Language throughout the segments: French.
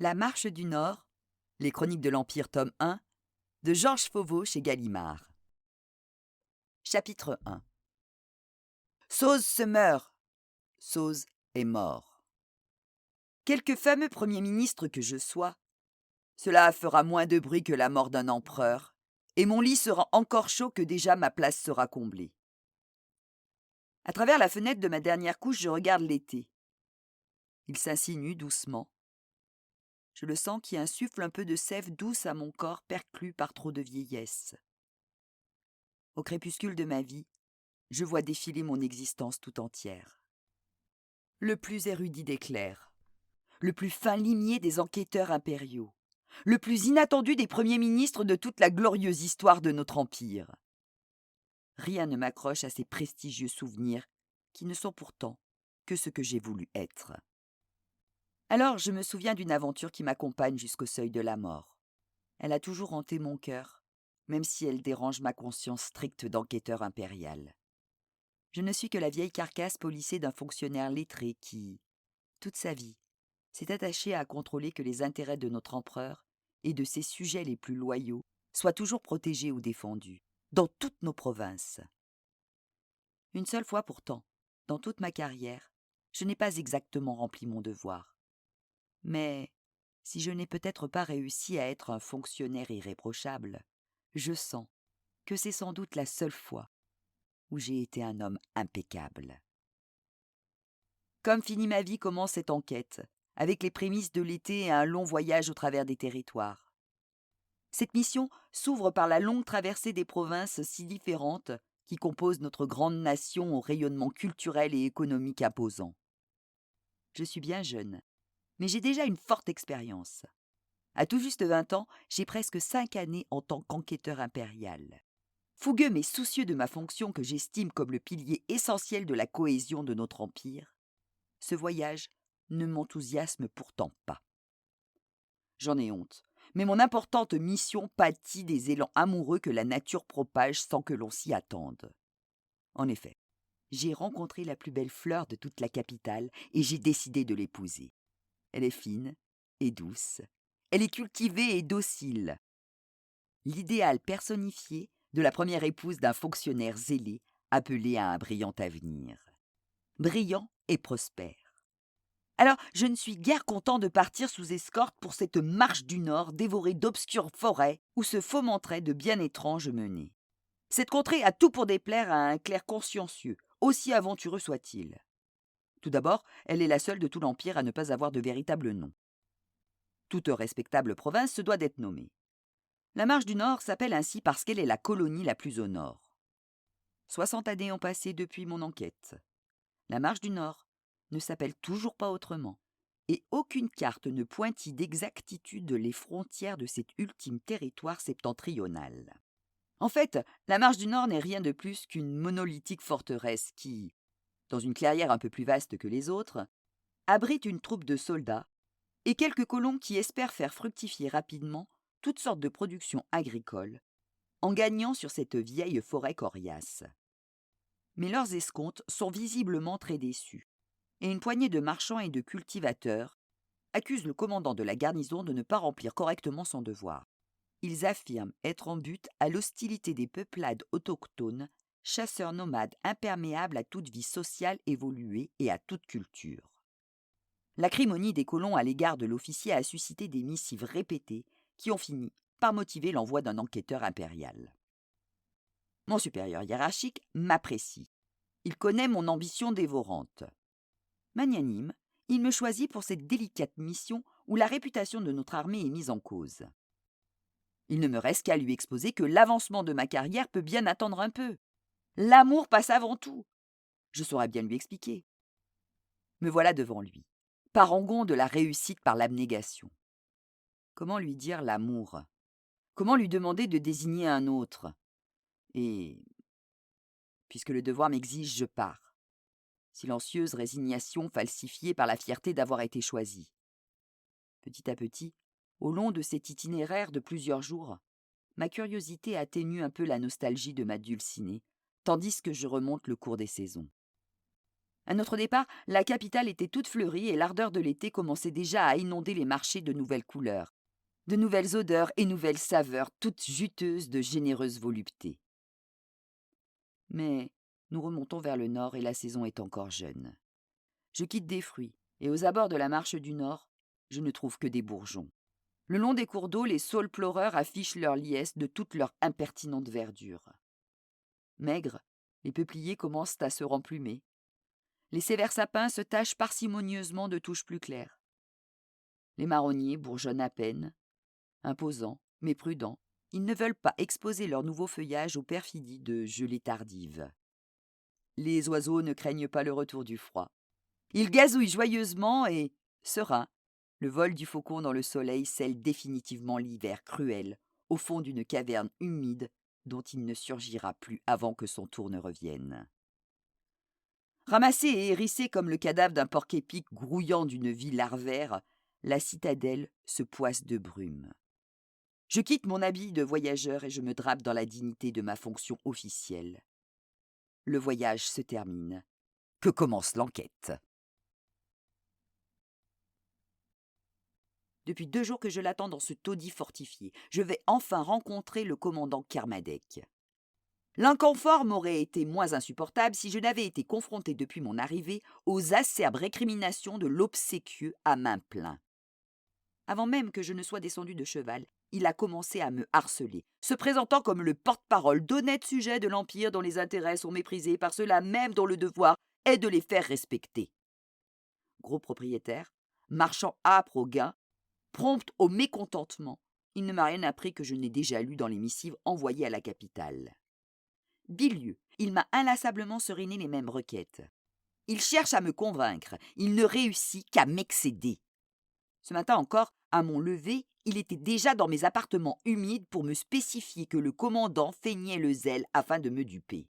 La Marche du Nord, les Chroniques de l'Empire, tome 1, de Georges Fauveau chez Gallimard. Chapitre 1. Soz se meurt. Soz est mort. Quelque fameux Premier ministre que je sois, cela fera moins de bruit que la mort d'un empereur, et mon lit sera encore chaud que déjà ma place sera comblée. À travers la fenêtre de ma dernière couche, je regarde l'été. Il s'insinue doucement. Je le sens qui insuffle un peu de sève douce à mon corps perclus par trop de vieillesse. Au crépuscule de ma vie, je vois défiler mon existence tout entière. Le plus érudit des clercs, le plus fin limier des enquêteurs impériaux, le plus inattendu des premiers ministres de toute la glorieuse histoire de notre empire. Rien ne m'accroche à ces prestigieux souvenirs qui ne sont pourtant que ce que j'ai voulu être. Alors je me souviens d'une aventure qui m'accompagne jusqu'au seuil de la mort. Elle a toujours hanté mon cœur, même si elle dérange ma conscience stricte d'enquêteur impérial. Je ne suis que la vieille carcasse polissée d'un fonctionnaire lettré qui, toute sa vie, s'est attaché à contrôler que les intérêts de notre empereur et de ses sujets les plus loyaux soient toujours protégés ou défendus, dans toutes nos provinces. Une seule fois pourtant, dans toute ma carrière, je n'ai pas exactement rempli mon devoir. Mais si je n'ai peut-être pas réussi à être un fonctionnaire irréprochable, je sens que c'est sans doute la seule fois où j'ai été un homme impeccable. Comme finit ma vie commence cette enquête, avec les prémices de l'été et un long voyage au travers des territoires. Cette mission s'ouvre par la longue traversée des provinces si différentes qui composent notre grande nation au rayonnement culturel et économique imposant. Je suis bien jeune, mais j'ai déjà une forte expérience. À tout juste 20 ans, j'ai presque 5 années en tant qu'enquêteur impérial. Fougueux mais soucieux de ma fonction que j'estime comme le pilier essentiel de la cohésion de notre empire, ce voyage ne m'enthousiasme pourtant pas. J'en ai honte, mais mon importante mission pâtit des élans amoureux que la nature propage sans que l'on s'y attende. En effet, j'ai rencontré la plus belle fleur de toute la capitale et j'ai décidé de l'épouser. Elle est fine et douce, elle est cultivée et docile. L'idéal personnifié de la première épouse d'un fonctionnaire zélé appelé à un brillant avenir. Brillant et prospère. Alors, je ne suis guère content de partir sous escorte pour cette marche du Nord dévorée d'obscures forêts où se fomenteraient de bien étranges menées. Cette contrée a tout pour déplaire à un clerc consciencieux, aussi aventureux soit-il. Tout d'abord, elle est la seule de tout l'Empire à ne pas avoir de véritable nom. Toute respectable province se doit d'être nommée. La Marche du Nord s'appelle ainsi parce qu'elle est la colonie la plus au nord. 60 années ont passé depuis mon enquête. La Marche du Nord ne s'appelle toujours pas autrement, et aucune carte ne pointille d'exactitude les frontières de cet ultime territoire septentrional. En fait, la Marche du Nord n'est rien de plus qu'une monolithique forteresse qui, dans une clairière un peu plus vaste que les autres, abrite une troupe de soldats et quelques colons qui espèrent faire fructifier rapidement toutes sortes de productions agricoles, en gagnant sur cette vieille forêt coriace. Mais leurs escomptes sont visiblement très déçus, et une poignée de marchands et de cultivateurs accusent le commandant de la garnison de ne pas remplir correctement son devoir. Ils affirment être en butte à l'hostilité des peuplades autochtones, chasseurs nomades imperméables à toute vie sociale évoluée et à toute culture. L'acrimonie des colons à l'égard de l'officier a suscité des missives répétées qui ont fini par motiver l'envoi d'un enquêteur impérial. Mon supérieur hiérarchique m'apprécie. Il connaît mon ambition dévorante. Magnanime, il me choisit pour cette délicate mission où la réputation de notre armée est mise en cause. Il ne me reste qu'à lui exposer que l'avancement de ma carrière peut bien attendre un peu. L'amour passe avant tout. Je saurais bien lui expliquer. Me voilà devant lui, parangon de la réussite par l'abnégation. Comment lui dire l'amour? Comment lui demander de désigner un autre? Et, puisque le devoir m'exige, je pars. Silencieuse résignation falsifiée par la fierté d'avoir été choisie. Petit à petit, au long de cet itinéraire de plusieurs jours, ma curiosité atténue un peu la nostalgie de ma dulcinée, tandis que je remonte le cours des saisons. À notre départ, la capitale était toute fleurie et l'ardeur de l'été commençait déjà à inonder les marchés de nouvelles couleurs, de nouvelles odeurs et nouvelles saveurs, toutes juteuses de généreuse volupté. Mais nous remontons vers le nord et la saison est encore jeune. Je quitte des fruits, et aux abords de la marche du nord, je ne trouve que des bourgeons. Le long des cours d'eau, les saules pleureurs affichent leur liesse de toute leur impertinente verdure. Maigres, les peupliers commencent à se remplumer. Les sévères sapins se tachent parcimonieusement de touches plus claires. Les marronniers bourgeonnent à peine, imposants, mais prudents. Ils ne veulent pas exposer leur nouveau feuillage aux perfidies de gelées tardives. Les oiseaux ne craignent pas le retour du froid. Ils gazouillent joyeusement et, sereins, le vol du faucon dans le soleil scelle définitivement l'hiver cruel au fond d'une caverne humide dont il ne surgira plus avant que son tour ne revienne. Ramassée et hérissée comme le cadavre d'un porc-épic grouillant d'une vie larvaire, la citadelle se poisse de brume. Je quitte mon habit de voyageur et je me drape dans la dignité de ma fonction officielle. Le voyage se termine. Que commence l'enquête? Depuis 2 jours que je l'attends dans ce taudis fortifié. Je vais enfin rencontrer le commandant Kermadec. L'inconfort m'aurait été moins insupportable si je n'avais été confronté depuis mon arrivée aux acerbes récriminations de l'obséquieux à main plein. Avant même que je ne sois descendu de cheval, il a commencé à me harceler, se présentant comme le porte-parole d'honnêtes sujets de l'Empire dont les intérêts sont méprisés par ceux-là même dont le devoir est de les faire respecter. Gros propriétaire, marchand âpre au gain, prompt au mécontentement, il ne m'a rien appris que je n'ai déjà lu dans les missives envoyées à la capitale. Bilieux, il m'a inlassablement seriné les mêmes requêtes. Il cherche à me convaincre, il ne réussit qu'à m'excéder. Ce matin encore, à mon lever, il était déjà dans mes appartements humides pour me spécifier que le commandant feignait le zèle afin de me duper.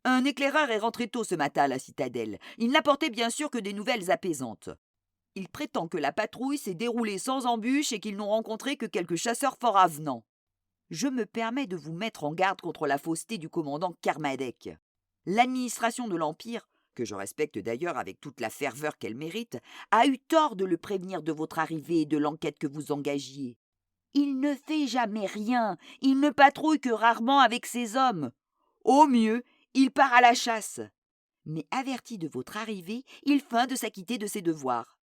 Un éclaireur est rentré tôt ce matin à la citadelle. Il n'apportait bien sûr que des nouvelles apaisantes. Il prétend que la patrouille s'est déroulée sans embûche et qu'ils n'ont rencontré que quelques chasseurs fort avenants. Je me permets de vous mettre en garde contre la fausseté du commandant Kermadec. L'administration de l'Empire, que je respecte d'ailleurs avec toute la ferveur qu'elle mérite, a eu tort de le prévenir de votre arrivée et de l'enquête que vous engagiez. Il ne fait jamais rien, il ne patrouille que rarement avec ses hommes. Au mieux, il part à la chasse. Mais averti de votre arrivée, il feint de s'acquitter de ses devoirs.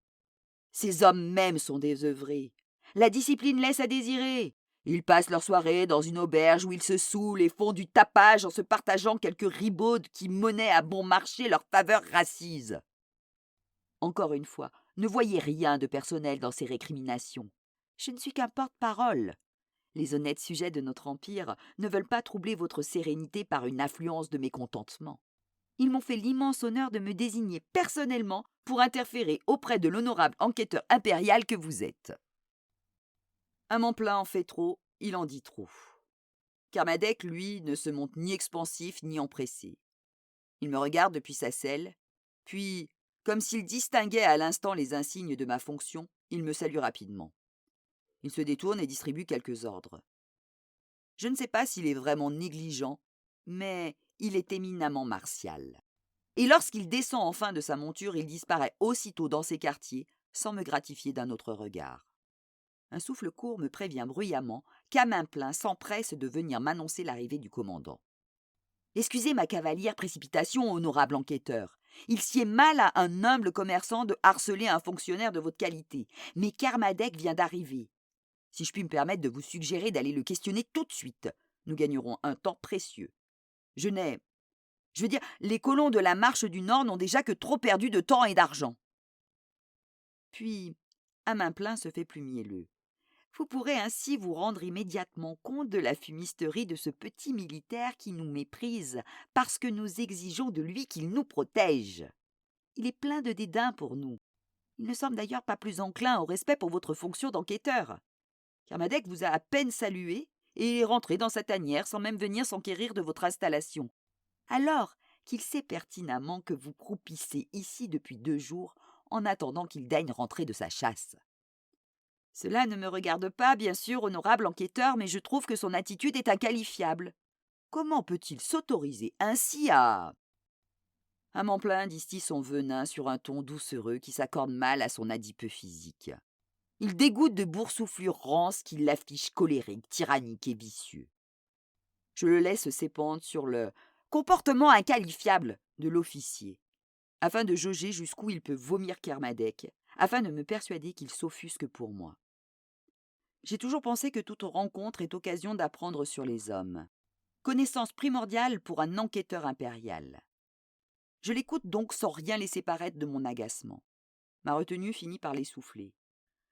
Ces hommes mêmes sont désœuvrés. La discipline laisse à désirer. Ils passent leur soirée dans une auberge où ils se saoulent et font du tapage en se partageant quelques ribaudes qui monnaient à bon marché leur faveur racise. Encore une fois, ne voyez rien de personnel dans ces récriminations. Je ne suis qu'un porte-parole. Les honnêtes sujets de notre empire ne veulent pas troubler votre sérénité par une affluence de mécontentement. Ils m'ont fait l'immense honneur de me désigner personnellement pour interférer auprès de l'honorable enquêteur impérial que vous êtes. Un Montplein en fait trop, il en dit trop. Kermadec, lui, ne se montre ni expansif ni empressé. Il me regarde depuis sa selle, puis, comme s'il distinguait à l'instant les insignes de ma fonction, il me salue rapidement. Il se détourne et distribue quelques ordres. Je ne sais pas s'il est vraiment négligent, mais il est éminemment martial. Et lorsqu'il descend enfin de sa monture, il disparaît aussitôt dans ses quartiers, sans me gratifier d'un autre regard. Un souffle court me prévient bruyamment qu'à main plein s'empresse de venir m'annoncer l'arrivée du commandant. Excusez ma cavalière précipitation, honorable enquêteur. Il sied mal à un humble commerçant de harceler un fonctionnaire de votre qualité, mais Kermadec vient d'arriver. Si je puis me permettre de vous suggérer d'aller le questionner tout de suite, nous gagnerons un temps précieux. Je veux dire, les colons de la marche du Nord n'ont déjà que trop perdu de temps et d'argent. Puis, à main plein se fait plus mielleux. Vous pourrez ainsi vous rendre immédiatement compte de la fumisterie de ce petit militaire qui nous méprise parce que nous exigeons de lui qu'il nous protège. Il est plein de dédain pour nous. Il ne semble d'ailleurs pas plus enclin au respect pour votre fonction d'enquêteur. Kermadec vous a à peine salué et est rentré dans sa tanière sans même venir s'enquérir de votre installation. Alors qu'il sait pertinemment que vous croupissez ici depuis 2 jours en attendant qu'il daigne rentrer de sa chasse. Cela ne me regarde pas, bien sûr, honorable enquêteur, mais je trouve que son attitude est inqualifiable. Comment peut-il s'autoriser ainsi à... À Mamplin distille son venin sur un ton doucereux qui s'accorde mal à son adipeux physique. Il dégoûte de boursouflures rances qui l'affichent colérique, tyrannique et vicieux. Je le laisse s'épandre sur le comportement inqualifiable de l'officier, afin de jauger jusqu'où il peut vomir Kermadec, afin de me persuader qu'il s'offusque pour moi. J'ai toujours pensé que toute rencontre est occasion d'apprendre sur les hommes. Connaissance primordiale pour un enquêteur impérial. Je l'écoute donc sans rien laisser paraître de mon agacement. Ma retenue finit par l'essouffler.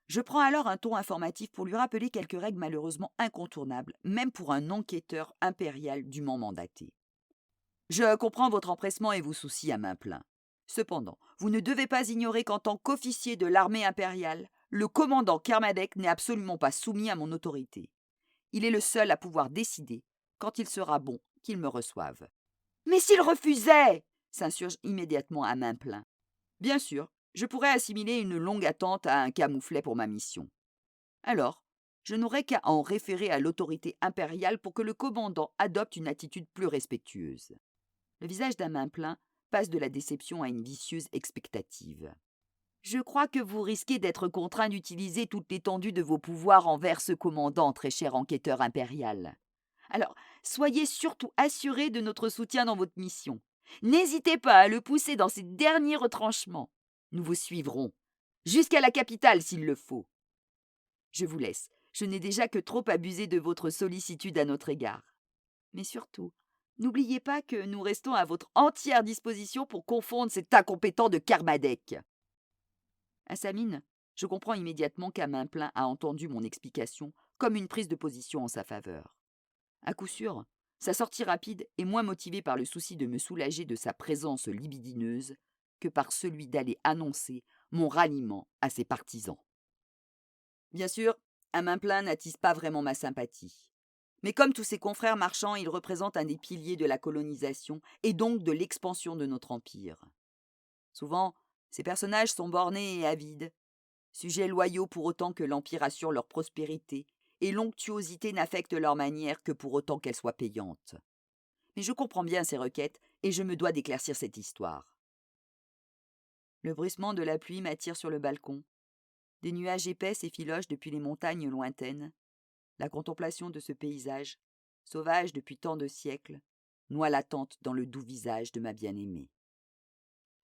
Je prends alors un ton informatif pour lui rappeler quelques règles malheureusement incontournables, même pour un enquêteur impérial dûment mandaté. Je comprends votre empressement et vos soucis à main plein. Cependant, vous ne devez pas ignorer qu'en tant qu'officier de l'armée impériale, le commandant Kermadec n'est absolument pas soumis à mon autorité. Il est le seul à pouvoir décider, quand il sera bon, qu'il me reçoive. Mais s'il refusait s'insurge immédiatement à main plein. Bien sûr, je pourrais assimiler une longue attente à un camouflet pour ma mission. Alors, je n'aurais qu'à en référer à l'autorité impériale pour que le commandant adopte une attitude plus respectueuse. Le visage d'un main plein passe de la déception à une vicieuse expectative. Je crois que vous risquez d'être contraint d'utiliser toute l'étendue de vos pouvoirs envers ce commandant, très cher enquêteur impérial. Alors, soyez surtout assuré de notre soutien dans votre mission. N'hésitez pas à le pousser dans ses derniers retranchements. Nous vous suivrons, jusqu'à la capitale s'il le faut. Je vous laisse, je n'ai déjà que trop abusé de votre sollicitude à notre égard. Mais surtout, n'oubliez pas que nous restons à votre entière disposition pour confondre cet incompétent de Kermadec. À sa mine, je comprends immédiatement qu'à main plein a entendu mon explication comme une prise de position en sa faveur. À coup sûr, sa sortie rapide est moins motivée par le souci de me soulager de sa présence libidineuse que par celui d'aller annoncer mon ralliement à ses partisans. Bien sûr, un main plein n'attise pas vraiment ma sympathie. Mais comme tous ses confrères marchands, il représente un des piliers de la colonisation et donc de l'expansion de notre empire. Souvent, ces personnages sont bornés et avides, sujets loyaux pour autant que l'empire assure leur prospérité, et l'onctuosité n'affecte leur manière que pour autant qu'elle soit payante. Mais je comprends bien ces requêtes, et je me dois d'éclaircir cette histoire. Le bruissement de la pluie m'attire sur le balcon. Des nuages épais s'effilochent depuis les montagnes lointaines. La contemplation de ce paysage, sauvage depuis tant de siècles, noie l'attente dans le doux visage de ma bien-aimée.